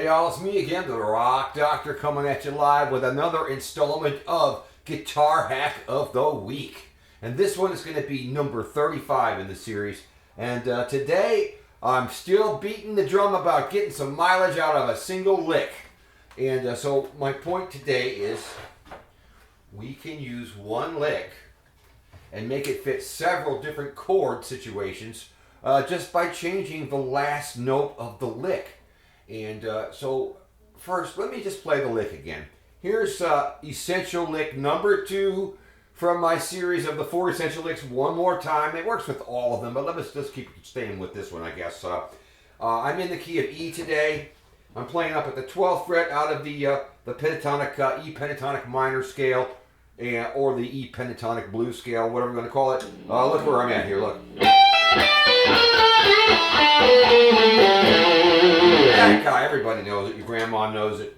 y'all, it's me again, the Rock Doctor, coming at you live with another installment of Guitar Hack of the Week. And this one is going to be number 35 in the series. And today, I'm still beating the drum about getting some mileage out of a single lick. And so my point today is we can use one lick and make it fit several different chord situations just by changing the last note of the lick. And so first, let me just play the lick again. Here's essential lick number 2 from my series of the 4 essential licks one more time. It works with all of them, but let's just keep staying with this one, I guess. I'm in the key of E today. I'm playing up at the 12th fret out of the pentatonic, E pentatonic minor scale, or the E pentatonic blues scale, whatever we're going to call it. Look where I'm at here, look. That guy, everybody knows it, your grandma knows it.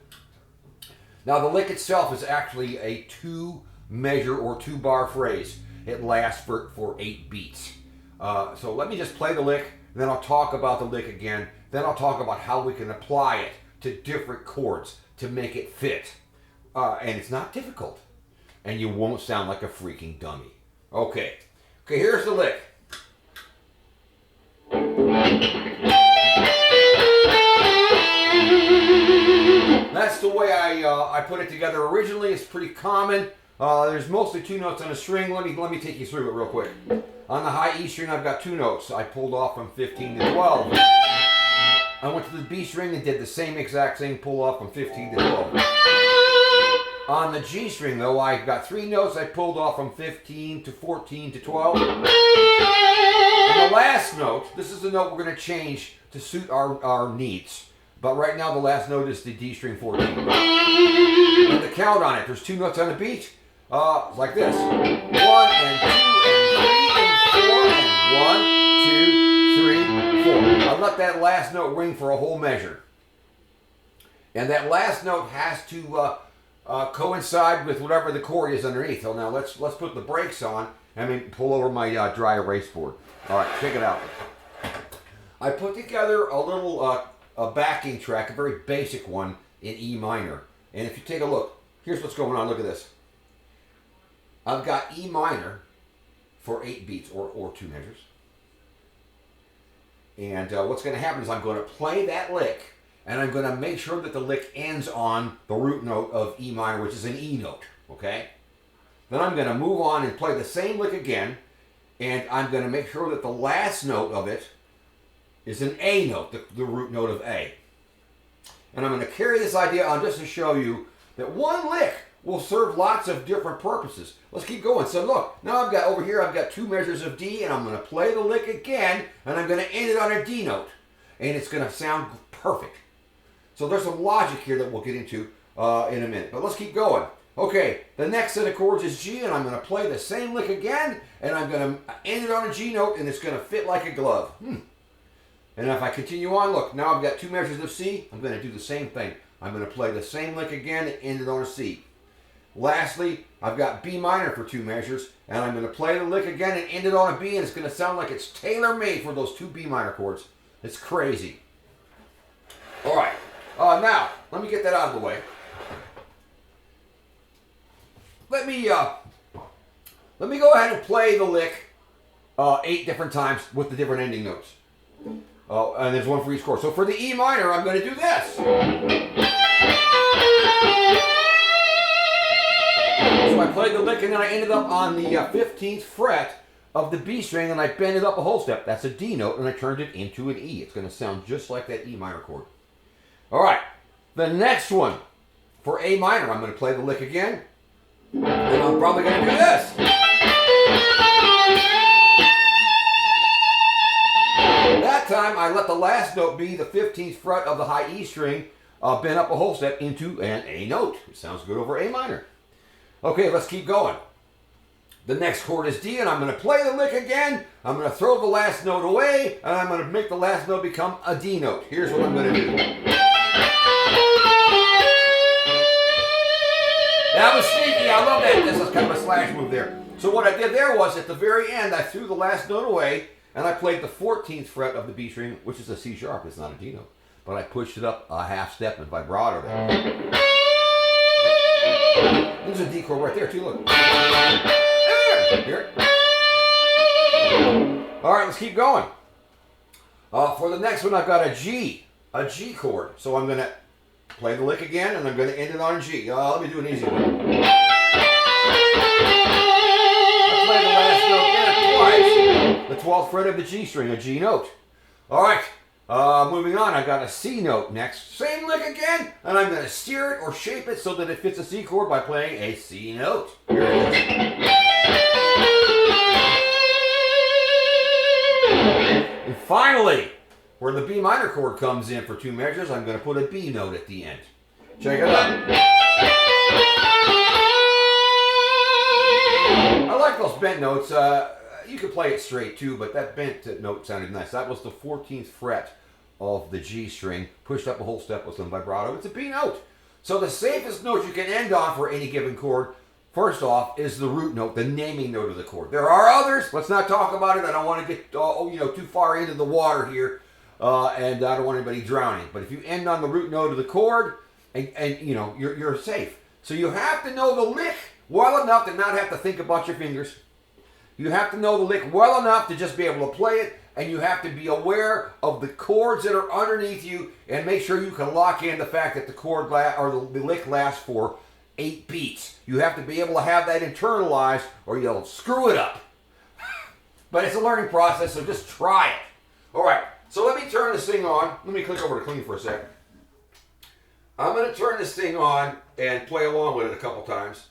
Now the lick itself is actually a 2-measure or 2-bar phrase. It lasts for 8 beats. So let me just play the lick, and then I'll talk about the lick again. Then I'll talk about how we can apply it to different chords to make it fit. And it's not difficult. And you won't sound like a freaking dummy. Okay, here's the lick. That's the way I put it together originally. It's pretty common. There's mostly 2 notes on a string. Let me take you through it real quick. On the high E string, I've got 2 notes. I pulled off from 15 to 12. I went to the B string and did the same exact thing, pull off from 15 to 12. On the G string, though, I've got 3 notes. I pulled off from 15 to 14 to 12. And the last note, this is the note we're going to change to suit our needs. But right now, the last note is the D string 14. And the count on it, there's 2 notes on the beat, like this. 1 and 2 and 3 and 4 and 1, 2, 3, 4. I let that last note ring for a whole measure. And that last note has to coincide with whatever the chord is underneath. So now let's put the brakes on and pull over my dry erase board. All right, check it out. I put together a little a backing track, a very basic one in E minor. And if you take a look, here's what's going on. Look at this. I've got E minor for 8 beats or 2 measures. And what's going to happen is I'm going to play that lick, and I'm going to make sure that the lick ends on the root note of E minor, which is an E note, okay? Then I'm going to move on and play the same lick again, and I'm going to make sure that the last note of it is an A note, the root note of A. And I'm going to carry this idea on just to show you that one lick will serve lots of different purposes. Let's keep going. So look, now I've got 2 measures of D, and I'm going to play the lick again, and I'm going to end it on a D note. And it's going to sound perfect. So there's some logic here that we'll get into in a minute. But let's keep going. Okay, the next set of chords is G, and I'm going to play the same lick again, and I'm going to end it on a G note, and it's going to fit like a glove. And if I continue on, look, now I've got 2 measures of C. I'm going to do the same thing. I'm going to play the same lick again and end it on a C. Lastly, I've got B minor for 2 measures, and I'm going to play the lick again and end it on a B, and it's going to sound like it's tailor-made for those 2 B minor chords. It's crazy. All right. Now, let me get that out of the way. Let me go ahead and play the lick 8 different times with the different ending notes. And there's one for each chord. So for the E minor, I'm going to do this. So I played the lick, and then I ended up on the 15th fret of the B string, and I bent it up a whole step. That's a D note, and I turned it into an E. It's going to sound just like that E minor chord. All right, the next one for A minor, I'm going to play the lick again, and I'm probably going to do this. That time, I let the last note be the 15th fret of the high E string, bent up a whole step into an A note. It sounds good over A minor. Okay, let's keep going. The next chord is D, and I'm going to play the lick again. I'm going to throw the last note away, and I'm going to make the last note become a D note. Here's what I'm going to do. That was sneaky. I love that. This is kind of a slash move there. So what I did there was, at the very end, I threw the last note away, and I played the 14th fret of the B string, which is a C sharp. It's not a D note. but I pushed it up a half step in vibrato there. There's a D chord right there too, look. There, hear it? All right, let's keep going. For the next one, I've got a G chord. So I'm going to play the lick again, and I'm going to end it on a G. Let me do an easy one. I play the last note there twice. The 12th fret of the G string, a G note. All right, moving on, I've got a C note next. Same lick again, and I'm going to steer it or shape it so that it fits a C chord by playing a C note. Here it is. And finally, where the B minor chord comes in for 2 measures, I'm going to put a B note at the end. Check it out. I like those bent notes. You could play it straight too, but that bent note sounded nice. That was the 14th fret of the G string, pushed up a whole step with some vibrato. It's a B note. So the safest note you can end on for any given chord, first off, is the root note, the naming note of the chord. There are others. Let's not talk about it. I don't want to get too far into the water here, and I don't want anybody drowning. But if you end on the root note of the chord, and you're safe. So you have to know the lick well enough to not have to think about your fingers. You have to know the lick well enough to just be able to play it, and you have to be aware of the chords that are underneath you, and make sure you can lock in the fact that the chord the lick lasts for 8 beats. You have to be able to have that internalized, or you'll screw it up. But it's a learning process, so just try it. All right, so let me turn this thing on. Let me click over to clean for a second. I'm going to turn this thing on and play along with it a couple times.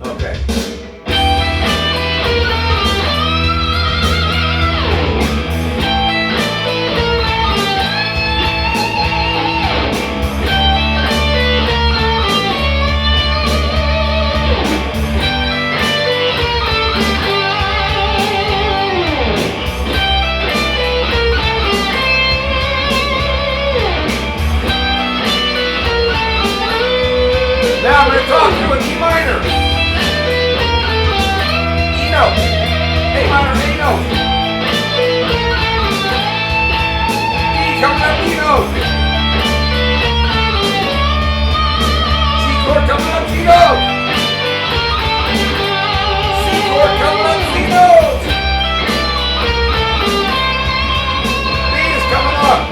Okay. Now I'm going to talk to you in E minor. E note. A minor, A note. E coming up, E note. G chord coming up, G note. C chord coming up, C note. B is coming up.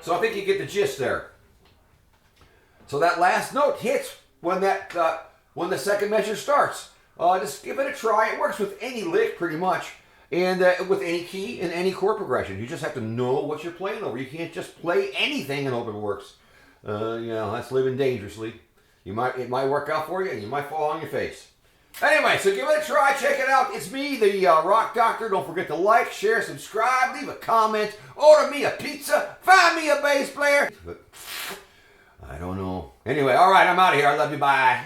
So I think you get the gist there. So that last note hits when the second measure starts. Just give it a try. It works with any lick pretty much, and with any key and any chord progression. You just have to know what you're playing over. You can't just play anything and hope it works. That's living dangerously. It might work out for you, and you might fall on your face. Anyway, so give it a try. Check it out. It's me, the Rock Doctor. Don't forget to like, share, subscribe, leave a comment, order me a pizza, find me a bass player. I don't know. Anyway, all right, I'm out of here. I love you. Bye.